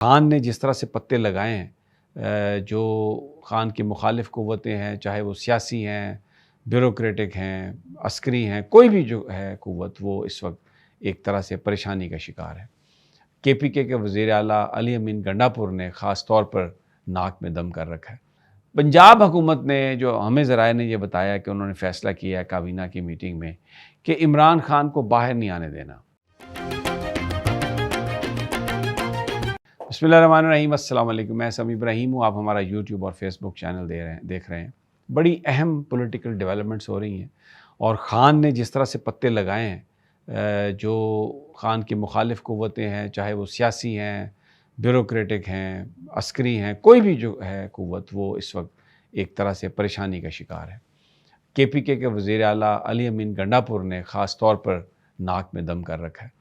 خان نے جس طرح سے پتے لگائے ہیں، جو خان کی مخالف قوتیں ہیں، چاہے وہ سیاسی ہیں، بیوروکریٹک ہیں، عسکری ہیں، کوئی بھی جو ہے قوت، وہ اس وقت ایک طرح سے پریشانی کا شکار ہے۔ کے پی کے وزیر اعلیٰ علی امین گنڈا پور نے خاص طور پر ناک میں دم کر رکھا ہے۔ پنجاب حکومت نے، جو ہمیں ذرائع نے یہ بتایا کہ انہوں نے فیصلہ کیا ہے کابینہ کی میٹنگ میں کہ عمران خان کو باہر نہیں آنے دینا۔ بسم اللہ الرحمن الرحیم، السلام علیکم، میں سمیع ابراہیم ہوں۔ آپ ہمارا یوٹیوب اور فیس بک چینل دیکھ رہے ہیں۔ بڑی اہم پولیٹیکل ڈیولپمنٹس ہو رہی ہیں، اور خان نے جس طرح سے پتے لگائے ہیں، جو خان کی مخالف قوتیں ہیں، چاہے وہ سیاسی ہیں، بیوروکریٹک ہیں، عسکری ہیں، کوئی بھی جو ہے قوت، وہ اس وقت ایک طرح سے پریشانی کا شکار ہے۔ کے پی کے وزیر اعلیٰ علی امین گنڈا پور نے خاص طور پر ناک میں دم کر رکھا ہے،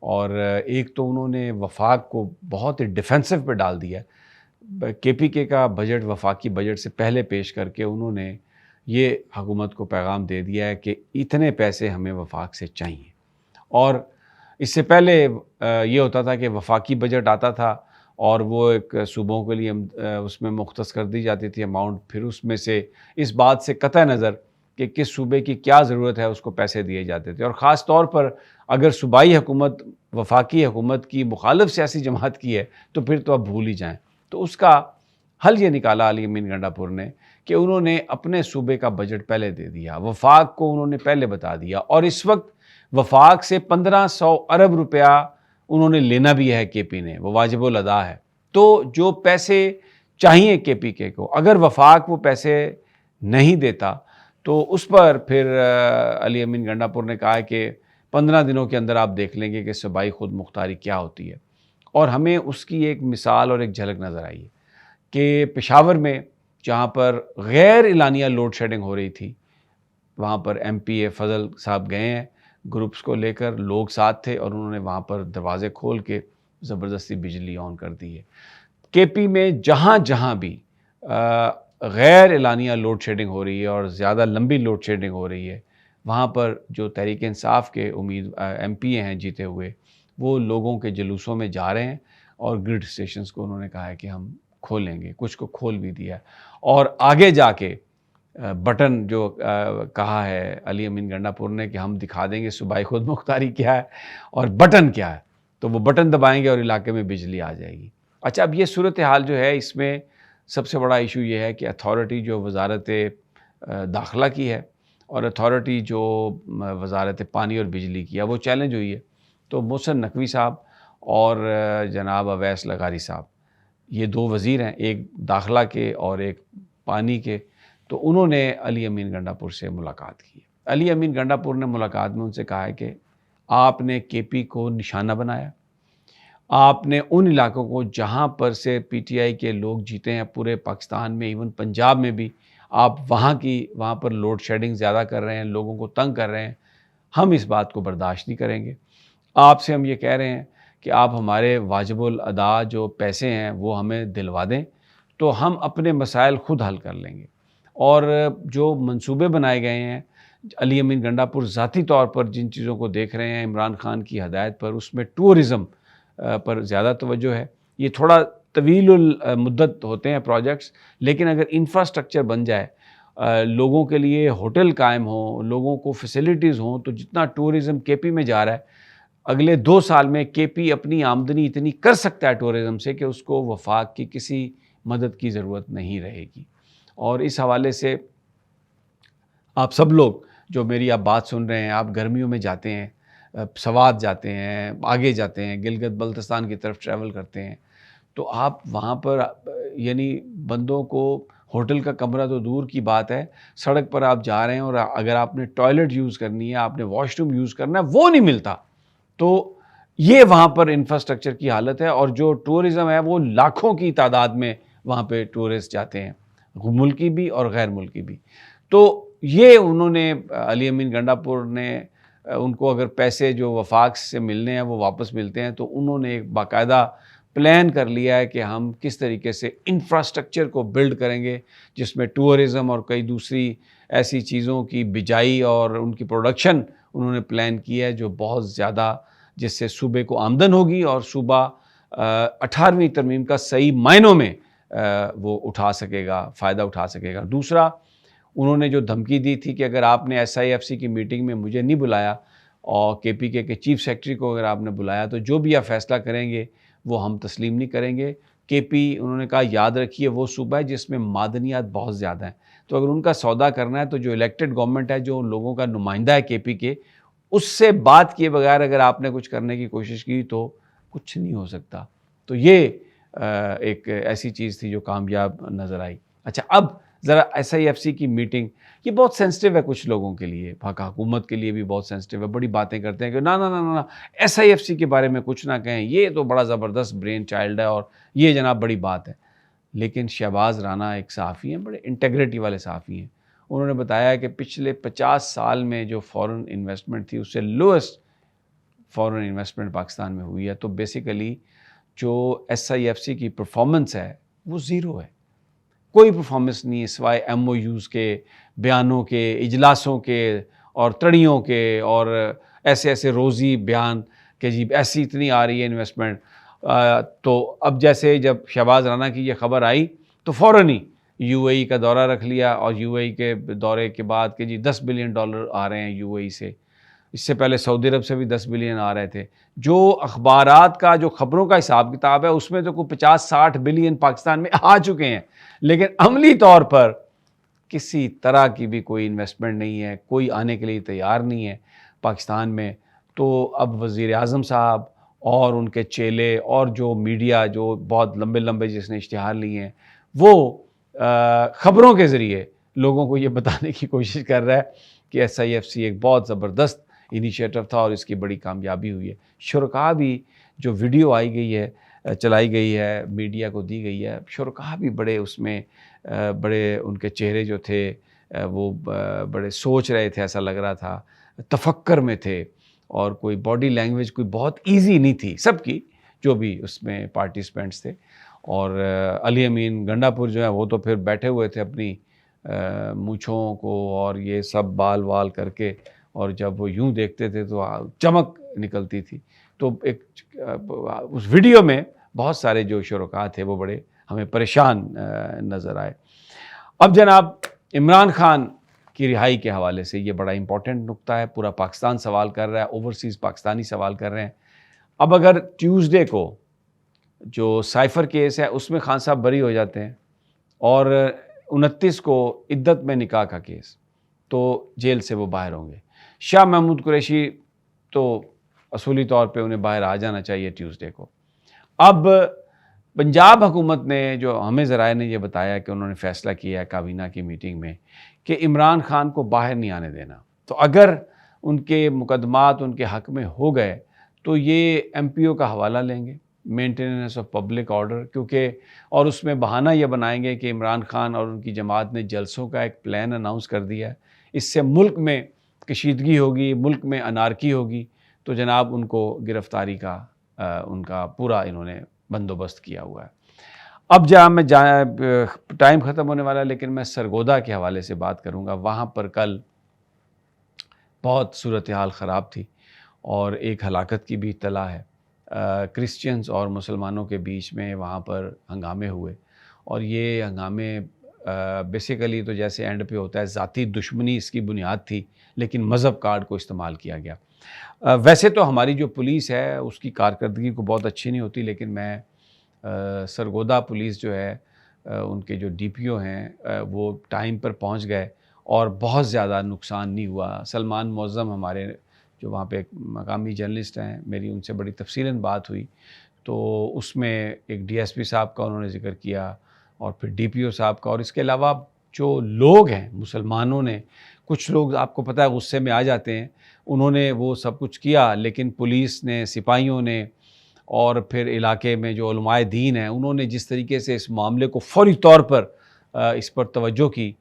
اور ایک تو انہوں نے وفاق کو بہت ہی ڈیفینسو پہ ڈال دیا ہے۔ کے پی کے کا بجٹ وفاقی بجٹ سے پہلے پیش کر کے انہوں نے یہ حکومت کو پیغام دے دیا ہے کہ اتنے پیسے ہمیں وفاق سے چاہیے۔ اور اس سے پہلے یہ ہوتا تھا کہ وفاقی بجٹ آتا تھا اور وہ ایک صوبوں کے لیے اس میں مختص کر دی جاتی تھی اماؤنٹ، پھر اس میں سے اس بات سے قطع نظر کہ کس صوبے کی کیا ضرورت ہے اس کو پیسے دیے جاتے تھے، اور خاص طور پر اگر صوبائی حکومت وفاقی حکومت کی مخالف سیاسی جماعت کی ہے تو پھر تو اب بھول ہی جائیں۔ تو اس کا حل یہ نکالا علی امین گنڈا پور نے کہ انہوں نے اپنے صوبے کا بجٹ پہلے دے دیا، وفاق کو انہوں نے پہلے بتا دیا، اور اس وقت وفاق سے 1500 ارب روپیہ انہوں نے لینا بھی ہے کے پی نے، وہ واجب الادا ہے۔ تو جو پیسے چاہیے کے پی کے کو، اگر وفاق وہ پیسے نہیں دیتا تو اس پر پھر علی امین گنڈا پور نے کہا ہے کہ 15 دنوں کے اندر آپ دیکھ لیں گے کہ صوبائی خود مختاری کیا ہوتی ہے۔ اور ہمیں اس کی ایک مثال اور ایک جھلک نظر آئی ہے کہ پشاور میں جہاں پر غیر اعلانیہ لوڈ شیڈنگ ہو رہی تھی، وہاں پر ایم پی اے فضل صاحب گئے ہیں گروپس کو لے کر، لوگ ساتھ تھے، اور انہوں نے وہاں پر دروازے کھول کے زبردستی بجلی آن کر دی ہے۔ کے پی میں جہاں جہاں بھی غیر اعلانیہ لوڈ شیڈنگ ہو رہی ہے اور زیادہ لمبی لوڈ شیڈنگ ہو رہی ہے، وہاں پر جو تحریک انصاف کے ایم پی اے ہیں جیتے ہوئے، وہ لوگوں کے جلوسوں میں جا رہے ہیں، اور گرڈ اسٹیشنز کو انہوں نے کہا ہے کہ ہم کھولیں گے، کچھ کو کھول بھی دیا، اور آگے جا کے بٹن جو کہا ہے علی امین گنڈا پور نے کہ ہم دکھا دیں گے صوبائی خود مختاری کیا ہے اور بٹن کیا ہے، تو وہ بٹن دبائیں گے اور علاقے میں بجلی آ جائے گی۔ اچھا، اب یہ صورتحال جو ہے، اس میں سب سے بڑا ایشو یہ ہے کہ اتھارٹی جو وزارت داخلہ کی ہے اور اتھارٹی جو وزارت پانی اور بجلی کی ہے، وہ چیلنج ہوئی ہے۔ تو محسن نقوی صاحب اور جناب اویس لغاری صاحب، یہ دو وزیر ہیں، ایک داخلہ کے اور ایک پانی کے، تو انہوں نے علی امین گنڈا پور سے ملاقات کی ہے۔ علی امین گنڈا پور نے ملاقات میں ان سے کہا ہے کہ آپ نے کے پی کو نشانہ بنایا، آپ نے ان علاقوں کو جہاں پر سے پی ٹی آئی کے لوگ جیتے ہیں پورے پاکستان میں، ایون پنجاب میں بھی، آپ وہاں پر لوڈ شیڈنگ زیادہ کر رہے ہیں، لوگوں کو تنگ کر رہے ہیں، ہم اس بات کو برداشت نہیں کریں گے۔ آپ سے ہم یہ کہہ رہے ہیں کہ آپ ہمارے واجب الادا جو پیسے ہیں وہ ہمیں دلوا دیں، تو ہم اپنے مسائل خود حل کر لیں گے۔ اور جو منصوبے بنائے گئے ہیں، علی امین گنڈا پور ذاتی طور پر جن چیزوں کو دیکھ رہے ہیں عمران خان کی ہدایت پر، اس میں ٹورزم پر زیادہ توجہ ہے۔ یہ تھوڑا طویل المدت ہوتے ہیں پروجیکٹس، لیکن اگر انفراسٹرکچر بن جائے، لوگوں کے لیے ہوٹل قائم ہوں، لوگوں کو فیسلٹیز ہوں، تو جتنا ٹورزم کے پی میں جا رہا ہے، اگلے 2 سال میں کے پی اپنی آمدنی اتنی کر سکتا ہے ٹورزم سے کہ اس کو وفاق کی کسی مدد کی ضرورت نہیں رہے گی۔ اور اس حوالے سے آپ سب لوگ جو میری آپ بات سن رہے ہیں، آپ گرمیوں میں جاتے ہیں، سوات جاتے ہیں، آگے جاتے ہیں، گلگت بلتستان کی طرف ٹریول کرتے ہیں، تو آپ وہاں پر یعنی بندوں کو ہوٹل کا کمرہ تو دور کی بات ہے، سڑک پر آپ جا رہے ہیں اور اگر آپ نے ٹوائلٹ یوز کرنی ہے، آپ نے واش روم یوز کرنا ہے، وہ نہیں ملتا۔ تو یہ وہاں پر انفراسٹرکچر کی حالت ہے، اور جو ٹورزم ہے وہ لاکھوں کی تعداد میں وہاں پہ ٹورسٹ جاتے ہیں، ملکی بھی اور غیر ملکی بھی۔ تو یہ انہوں نے علی امین گنڈا پور نے ان کو اگر پیسے جو وفاق سے ملنے ہیں وہ واپس ملتے ہیں، تو انہوں نے ایک باقاعدہ پلان کر لیا ہے کہ ہم کس طریقے سے انفراسٹرکچر کو بلڈ کریں گے، جس میں ٹورزم اور کئی دوسری ایسی چیزوں کی بجائی اور ان کی پروڈکشن انہوں نے پلان کی ہے، جو بہت زیادہ، جس سے صوبے کو آمدن ہوگی اور صوبہ 18ویں ترمیم کا صحیح معنوں میں وہ اٹھا سکے گا، فائدہ اٹھا سکے گا۔ دوسرا، انہوں نے جو دھمکی دی تھی کہ اگر آپ نے SIFC کی میٹنگ میں مجھے نہیں بلایا اور KPK کے چیف سیکرٹری کو اگر آپ نے بلایا تو جو بھی آپ فیصلہ کریں گے وہ ہم تسلیم نہیں کریں گے۔ انہوں نے کہا یاد رکھیے وہ صوبہ ہے جس میں معدنیات بہت زیادہ ہیں، تو اگر ان کا سودا کرنا ہے تو جو الیکٹڈ گورنمنٹ ہے، جو لوگوں کا نمائندہ ہے KPK، اس سے بات کیے بغیر اگر آپ نے کچھ کرنے کی کوشش کی تو کچھ نہیں ہو سکتا۔ تو یہ ایک ایسی چیز تھی جو کامیاب نظر آئی۔ اچھا، اب ذرا SIFC کی میٹنگ، یہ بہت سینسٹیو ہے کچھ لوگوں کے لیے، حکومت کے لیے بھی بہت سینسٹیو ہے، بڑی باتیں کرتے ہیں کہ نا نا نا نا SIFC کے بارے میں کچھ نہ کہیں، یہ تو بڑا زبردست برین چائلڈ ہے اور یہ جناب بڑی بات ہے۔ لیکن شہباز رانا ایک صحافی ہیں، بڑے انٹیگریٹی والے صحافی ہیں، انہوں نے بتایا کہ پچھلے 50 سال میں جو فورن انویسٹمنٹ تھی اس سے لوئسٹ فورن انویسٹمنٹ پاکستان میں ہوئی ہے۔ تو بیسیکلی جو SIFC کی پرفارمنس ہے وہ زیرو ہے، کوئی پرفارمنس نہیں ہے سوائے MOUs کے، بیانوں کے، اجلاسوں کے اور تڑیوں کے اور ایسے روزی بیان کہ جی ایسی اتنی آ رہی ہے انویسٹمنٹ۔ تو اب جیسے جب شہباز رانا کی یہ خبر آئی تو فوراً ہی UAE کا دورہ رکھ لیا، اور UAE کے دورے کے بعد کہ جی $10 بلین آ رہے ہیں UAE سے، اس سے پہلے سعودی عرب سے بھی 10 بلین آ رہے تھے۔ جو اخبارات کا، جو خبروں کا حساب کتاب ہے اس میں تو کوئی 50-60 بلین پاکستان میں آ چکے ہیں، لیکن عملی طور پر کسی طرح کی بھی کوئی انویسٹمنٹ نہیں ہے، کوئی آنے کے لیے تیار نہیں ہے پاکستان میں۔ تو اب وزیر اعظم صاحب اور ان کے چیلے اور جو میڈیا جو بہت لمبے لمبے جس نے اشتہار لیے ہیں، وہ خبروں کے ذریعے لوگوں کو یہ بتانے کی کوشش کر رہا ہے کہ SIFC ایک بہت زبردست انیشیٹو تھا اور اس کی بڑی کامیابی ہوئی ہے۔ شرکاء بھی جو ویڈیو آئی گئی ہے، چلائی گئی ہے، میڈیا کو دی گئی ہے، شرکاء بھی بڑے اس میں بڑے ان کے چہرے جو تھے وہ بڑے سوچ رہے تھے، ایسا لگ رہا تھا، تفکر میں تھے، اور کوئی باڈی لینگویج کوئی بہت ایزی نہیں تھی سب کی، جو بھی اس میں پارٹیسپینٹس تھے۔ اور علی امین گنڈا پور جو ہے وہ تو پھر بیٹھے ہوئے تھے اپنی مونچھوں کو اور یہ سب بال وال کر کے، اور جب وہ یوں دیکھتے تھے تو چمک نکلتی تھی۔ تو ایک اس ویڈیو میں بہت سارے جو شرکاء تھے وہ بڑے ہمیں پریشان نظر آئے۔ اب جناب عمران خان کی رہائی کے حوالے سے یہ بڑا امپورٹنٹ نقطہ ہے، پورا پاکستان سوال کر رہا ہے، اوورسیز پاکستانی سوال کر رہے ہیں۔ اب اگر ٹیوزڈے کو جو سائفر کیس ہے اس میں خان صاحب بری ہو جاتے ہیں، اور 29 کو عدت میں نکاح کا کیس، تو جیل سے وہ باہر ہوں گے۔ شاہ محمود قریشی تو اصولی طور پہ انہیں باہر آ جانا چاہیے ٹیوزڈے کو۔ اب پنجاب حکومت نے، جو ہمیں ذرائع نے یہ بتایا کہ انہوں نے فیصلہ کیا ہے کابینہ کی میٹنگ میں کہ عمران خان کو باہر نہیں آنے دینا، تو اگر ان کے مقدمات ان کے حق میں ہو گئے تو یہ MPO کا حوالہ لیں گے، مینٹیننس آف پبلک آرڈر، کیونکہ اور اس میں بہانہ یہ بنائیں گے کہ عمران خان اور ان کی جماعت نے جلسوں کا ایک پلان اناؤنس کر دیا ہے، اس سے ملک میں کشیدگی ہوگی، ملک میں انارکی ہوگی، تو جناب ان کو گرفتاری کا ان کا پورا انہوں نے بندوبست کیا ہوا ہے۔ اب جہاں میں ٹائم ختم ہونے والا ہے، لیکن میں سرگودا کے حوالے سے بات کروں گا۔ وہاں پر کل بہت صورتحال خراب تھی اور ایک ہلاکت کی بھی اطلاع ہے۔ کرسچنز اور مسلمانوں کے بیچ میں وہاں پر ہنگامے ہوئے، اور یہ ہنگامے بیسیکلی تو جیسے اینڈ پہ ہوتا ہے ذاتی دشمنی اس کی بنیاد تھی، لیکن مذہب کارڈ کو استعمال کیا گیا۔ ویسے تو ہماری جو پولیس ہے اس کی کارکردگی کو بہت اچھی نہیں ہوتی، لیکن میں سرگودا پولیس جو ہے ان کے جو DPO ہیں وہ ٹائم پر پہنچ گئے اور بہت زیادہ نقصان نہیں ہوا۔ سلمان معظم ہمارے جو وہاں پہ ایک مقامی جرنلسٹ ہیں، میری ان سے بڑی تفصیلاً بات ہوئی، تو اس میں ایک DSP صاحب کا انہوں نے ذکر کیا اور پھر DPO صاحب کا، اور اس کے علاوہ جو لوگ ہیں مسلمانوں نے، کچھ لوگ آپ کو پتہ ہے غصے میں آ جاتے ہیں، انہوں نے وہ سب کچھ کیا، لیکن پولیس نے، سپاہیوں نے، اور پھر علاقے میں جو علماء دین ہیں انہوں نے جس طریقے سے اس معاملے کو فوری طور پر اس پر توجہ کی،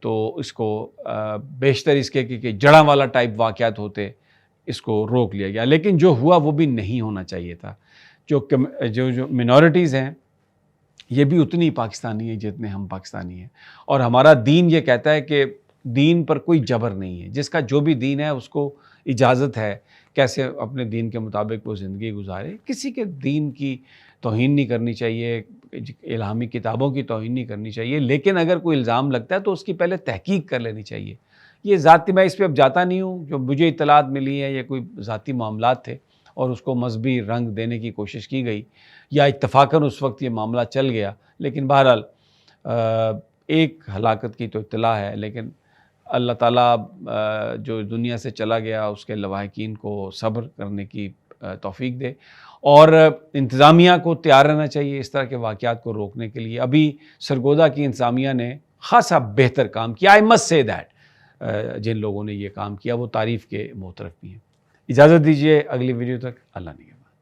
تو اس کو بیشتر اس کے کہ جڑاں والا ٹائپ واقعات ہوتے اس کو روک لیا گیا، لیکن جو ہوا وہ بھی نہیں ہونا چاہیے تھا۔ جو منورٹیز ہیں یہ بھی اتنی پاکستانی ہیں جتنے ہم پاکستانی ہیں، اور ہمارا دین یہ کہتا ہے کہ دین پر کوئی جبر نہیں ہے، جس کا جو بھی دین ہے اس کو اجازت ہے کیسے اپنے دین کے مطابق وہ زندگی گزارے، کسی کے دین کی توہین نہیں کرنی چاہیے، الہامی کتابوں کی توہین نہیں کرنی چاہیے، لیکن اگر کوئی الزام لگتا ہے تو اس کی پہلے تحقیق کر لینی چاہیے۔ یہ ذاتی، میں اس پہ اب جاتا نہیں ہوں، جو مجھے اطلاعات ملی ہیں یا کوئی ذاتی معاملات تھے اور اس کو مذہبی رنگ دینے کی کوشش کی گئی یا اتفاقاً اس وقت یہ معاملہ چل گیا، لیکن بہرحال ایک ہلاکت کی تو اطلاع ہے، لیکن اللہ تعالیٰ جو دنیا سے چلا گیا اس کے لواحقین کو صبر کرنے کی توفیق دے، اور انتظامیہ کو تیار رہنا چاہیے اس طرح کے واقعات کو روکنے کے لیے۔ ابھی سرگودا کی انتظامیہ نے خاصا بہتر کام کیا، آئی مسٹ سے دیٹ، جن لوگوں نے یہ کام کیا وہ تعریف کے محترف بھی ہیں۔ اجازت دیجیے اگلی ویڈیو تک، اللہ نگہبان۔